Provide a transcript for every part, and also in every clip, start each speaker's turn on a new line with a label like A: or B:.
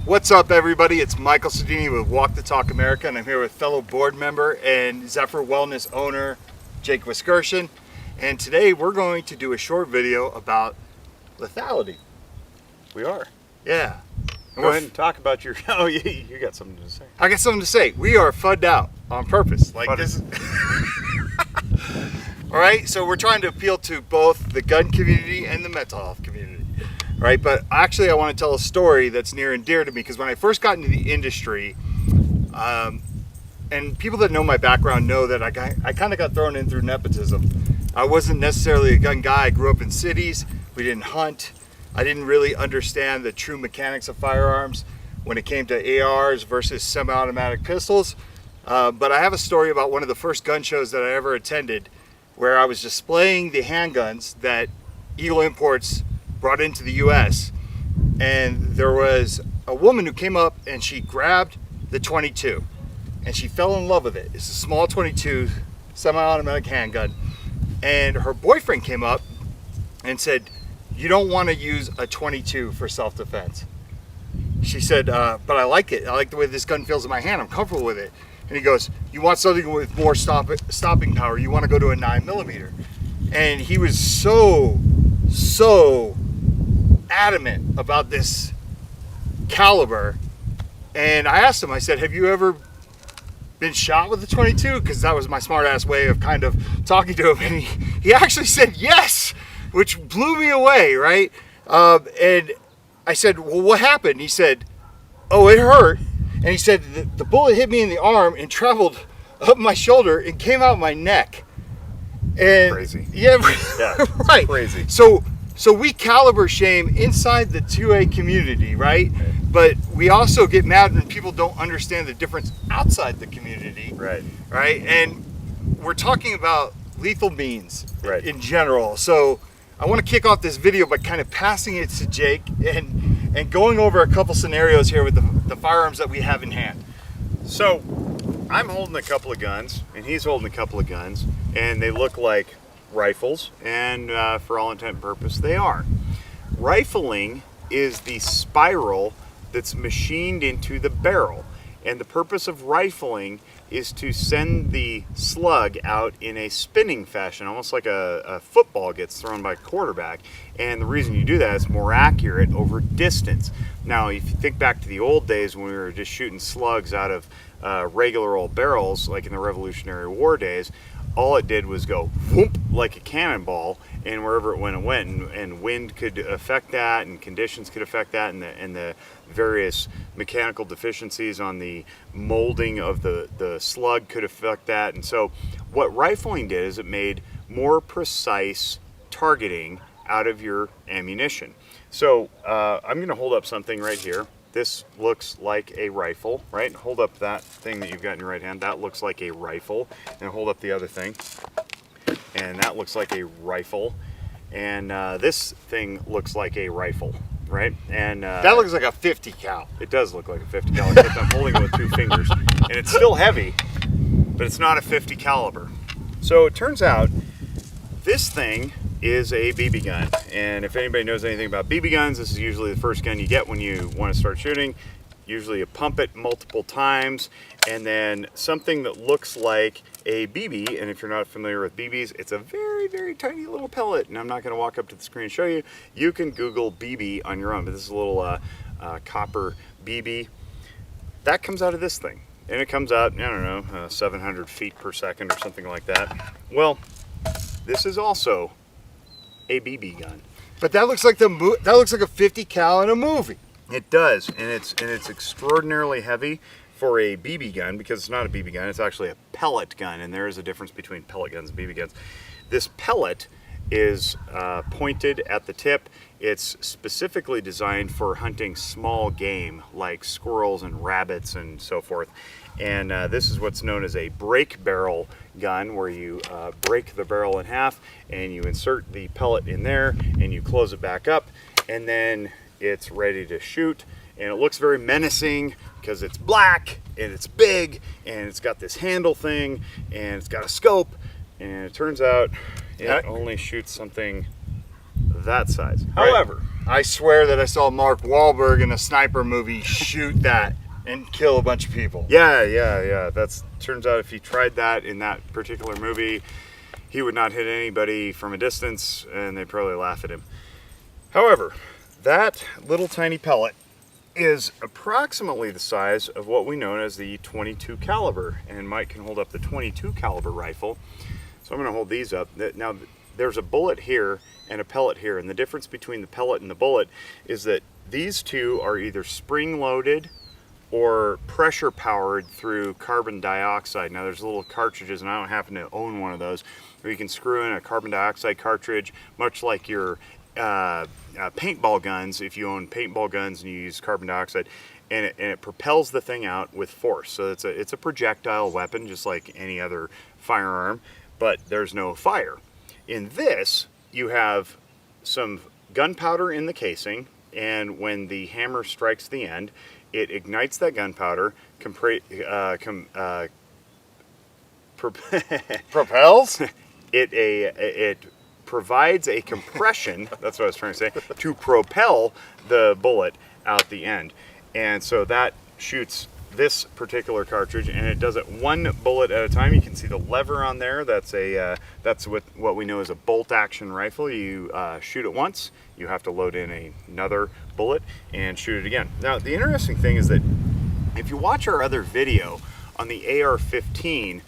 A: What's up, everybody? It's Michael Sodini with Walk the Talk America, and I'm here with fellow board member and Zephyr Wellness owner, Jake Wiskerchen. And today we're going to do a short video about lethality.
B: We are.
A: Yeah.
B: Go ahead and talk about your, you got something to say.
A: I got something to say. We are fudded out on purpose. Like this. All right, so we're trying to appeal to both the gun community and the mental health community. Right, but actually I want to tell a story that's near and dear to me, because when I first got into the industry, and people that know my background know that I kind of got thrown in through nepotism. I wasn't necessarily a gun guy. I grew up in cities. We didn't hunt. I didn't really understand the true mechanics of firearms when it came to ARs versus semi-automatic pistols. But I have a story about one of the first gun shows that I ever attended, where I was displaying the handguns that Eagle Imports brought into the US, and there was a woman who came up and she grabbed the 22 and she fell in love with it. It's a small 22 semi-automatic handgun, and her boyfriend came up and said, "You don't want to use a 22 for self-defense." She said, "But I like it. I like the way this gun feels in my hand. I'm comfortable with it." And he goes, "You want something with more stopping power. You want to go to a 9mm. And he was so adamant about this caliber. And I asked him, I said, "Have you ever been shot with a 22? Because that was my smart ass way of kind of talking to him. And he actually said yes, which blew me away, right? And I said, "Well, what happened?" He said, "Oh, it hurt." And he said, the bullet hit me in the arm and traveled up my shoulder and came out my neck. And
B: crazy.
A: Yeah,
B: Yeah,
A: right.
B: Crazy.
A: So we caliber shame inside the 2A community, right? But we also get mad when people don't understand the difference outside the community.
B: Right.
A: Right? And we're talking about lethal means in general. So I want to kick off this video by kind of passing it to Jake and going over a couple scenarios here with the firearms that we have in hand.
B: So I'm holding a couple of guns and he's holding a couple of guns, and they look like rifles, and for all intent and purpose they are. Rifling is the spiral that's machined into the barrel, and the purpose of rifling is to send the slug out in a spinning fashion, almost like a football gets thrown by a quarterback. And the reason you do that is more accurate over distance. Now, if you think back to the old days when we were just shooting slugs out of regular old barrels, like in the Revolutionary War days, all it did was go whoop like a cannonball, and wherever it went, and wind could affect that, and conditions could affect that, and the various mechanical deficiencies on the molding of the slug could affect that. And so what rifling did is it made more precise targeting out of your ammunition. So I'm going to hold up something right here. This looks like a rifle, right? Hold up that thing that you've got in your right hand. That looks like a rifle. And hold up the other thing. And that looks like a rifle. And this thing looks like a rifle, right? And
A: that looks like a 50 cal.
B: It does look like a 50 caliber. I'm holding it with 2 fingers. And it's still heavy, but it's not a 50 caliber. So it turns out this thing is a BB gun, and if anybody knows anything about BB guns, this is usually the first gun you get when you want to start shooting. Usually you pump it multiple times, and then something that looks like a BB, and if you're not familiar with BBs, it's a very, very tiny little pellet, and I'm not going to walk up to the screen and show you. You can Google BB on your own, but this is a little copper BB. That comes out of this thing, and it comes out, I don't know, 700 feet per second or something like that. Well, this is also a BB gun,
A: but that looks like a 50 cal in a movie.
B: It does, and it's extraordinarily heavy for a BB gun, because it's not a BB gun, it's actually a pellet gun, and there is a difference between pellet guns and BB guns. This pellet is pointed at the tip. It's specifically designed for hunting small game like squirrels and rabbits and so forth. And this is what's known as a break barrel gun, where you break the barrel in half and you insert the pellet in there and you close it back up, and then it's ready to shoot. And it looks very menacing because it's black and it's big and it's got this handle thing and it's got a scope, and it turns out it only shoots something that size.
A: Right.
B: However,
A: I swear that I saw Mark Wahlberg in a sniper movie shoot that and kill a bunch of people.
B: yeah. Turns out if he tried that in that particular movie, he would not hit anybody from a distance, and they'd probably laugh at him. However, that little tiny pellet is approximately the size of what we know as the 22 caliber, and Mike can hold up the 22 caliber rifle. So I'm going to hold these up. Now, there's a bullet here and a pellet here, and the difference between the pellet and the bullet is that these two are either spring-loaded or pressure powered through carbon dioxide. Now there's little cartridges, and I don't happen to own one of those, where you can screw in a carbon dioxide cartridge, much like your paintball guns, if you own paintball guns and you use carbon dioxide, and it propels the thing out with force. So it's a projectile weapon, just like any other firearm, but there's no fire. In this, you have some gunpowder in the casing, and when the hammer strikes the end, it ignites that gunpowder,
A: Propels?
B: It provides a compression, that's what I was trying to say, to propel the bullet out the end. And so that shoots this particular cartridge, and it does it one bullet at a time. You can see the lever on there. That's what we know as a bolt action rifle. You shoot it once, you have to load in another bullet and shoot it again. Now the interesting thing is that if you watch our other video on the AR-15,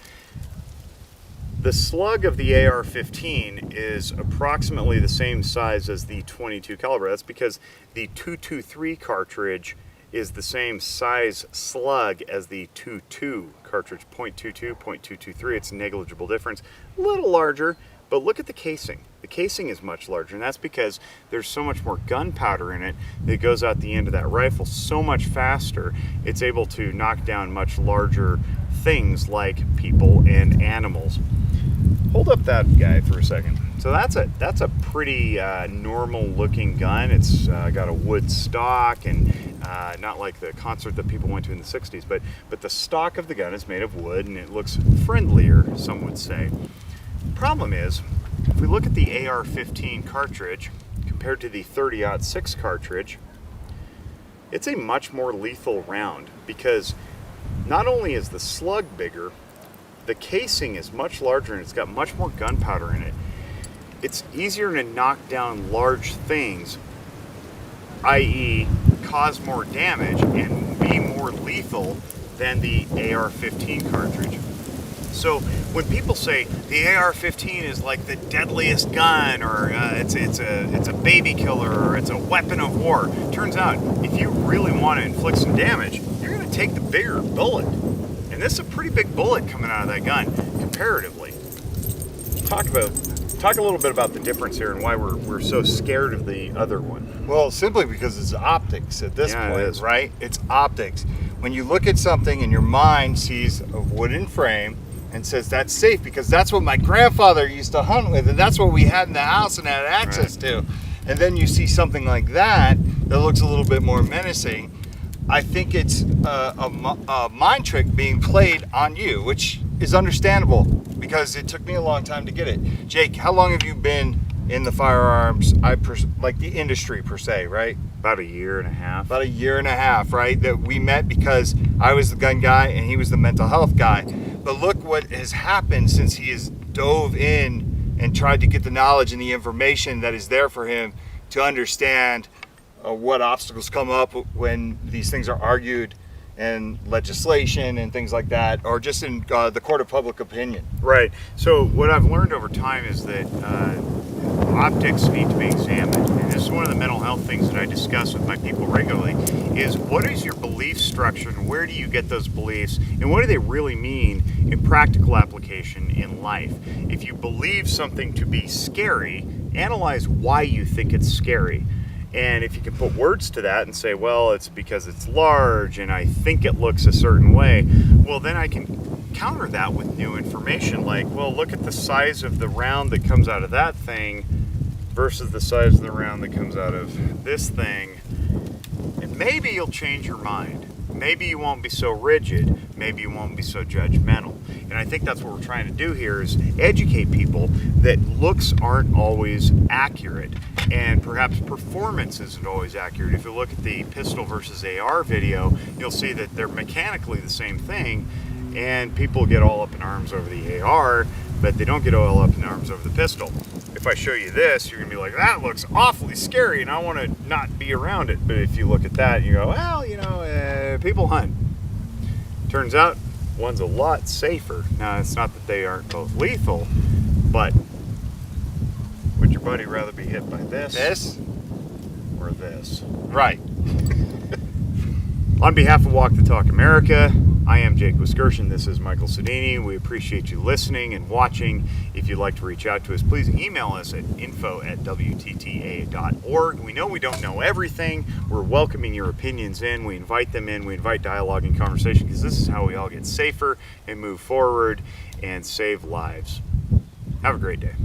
B: the slug of the AR-15 is approximately the same size as the 22 caliber. That's because the 223 cartridge is the same size slug as the 22 cartridge, .22, .223. It's a negligible difference. A little larger, but look at the casing. The casing is much larger, and that's because there's so much more gunpowder in it that goes out the end of that rifle so much faster. It's able to knock down much larger things like people and animals. Hold up that guy for a second. So that's a pretty normal looking gun. It's got a wood stock, and not like the concert that people went to in the 60s, but the stock of the gun is made of wood, and it looks friendlier, some would say. Problem is, if we look at the AR-15 cartridge compared to the 30-06 cartridge, it's a much more lethal round, because not only is the slug bigger, the casing is much larger and it's got much more gunpowder in it. It's easier to knock down large things, i.e. cause more damage and be more lethal than the AR-15 cartridge. So when people say the AR-15 is like the deadliest gun, or it's a baby killer, or it's a weapon of war, turns out if you really want to inflict some damage, you're going to take the bigger bullet. And this is a pretty big bullet coming out of that gun, comparatively. Talk a little bit about the difference here and why we're so scared of the other one.
A: Well, simply because it's optics at this point, right? It's optics. When you look at something and your mind sees a wooden frame and says that's safe because that's what my grandfather used to hunt with, and that's what we had in the house and had access to, and then you see something like that looks a little bit more menacing, I think it's a mind trick being played on you, which is understandable because it took me a long time to get it. Jake, how long have you been in the firearms, like the industry per se, right?
B: About a year and a half.
A: About a year and a half, right? That we met because I was the gun guy and he was the mental health guy. But look what has happened since he has dove in and tried to get the knowledge and the information that is there for him to understand what obstacles come up when these things are argued in legislation and things like that, or just in the court of public opinion.
B: Right. So what I've learned over time is that optics need to be examined, and this is one of the mental health things that I discuss with my people regularly, is what is your belief structure and where do you get those beliefs, and what do they really mean in practical application in life? If you believe something to be scary, analyze why you think it's scary. And if you can put words to that and say, well, it's because it's large and I think it looks a certain way, well, then I can counter that with new information like, well, look at the size of the round that comes out of that thing versus the size of the round that comes out of this thing. And maybe you'll change your mind. maybe you won't be so rigid, maybe you won't be so judgmental. And I think that's what we're trying to do here, is educate people that looks aren't always accurate, and perhaps performance isn't always accurate. If you look at the pistol versus AR video, you'll see that they're mechanically the same thing, and people get all up in arms over the AR, but they don't get all up in arms over the pistol. If I show you this, you're gonna be like, that looks awfully scary and I want to not be around it. But if you look at that, you go, well, you know, people hunt. Turns out one's a lot safer. Now, it's not that they aren't both lethal, but would your buddy rather be hit by this or this?
A: Right.
B: On behalf of Walk the Talk America, I am Jake Wiskerchen. This is Michael Sodini. We appreciate you listening and watching. If you'd like to reach out to us, please email us at info@wtta.org. We know we don't know everything. We're welcoming your opinions in. We invite them in. We invite dialogue and conversation, because this is how we all get safer and move forward and save lives. Have a great day.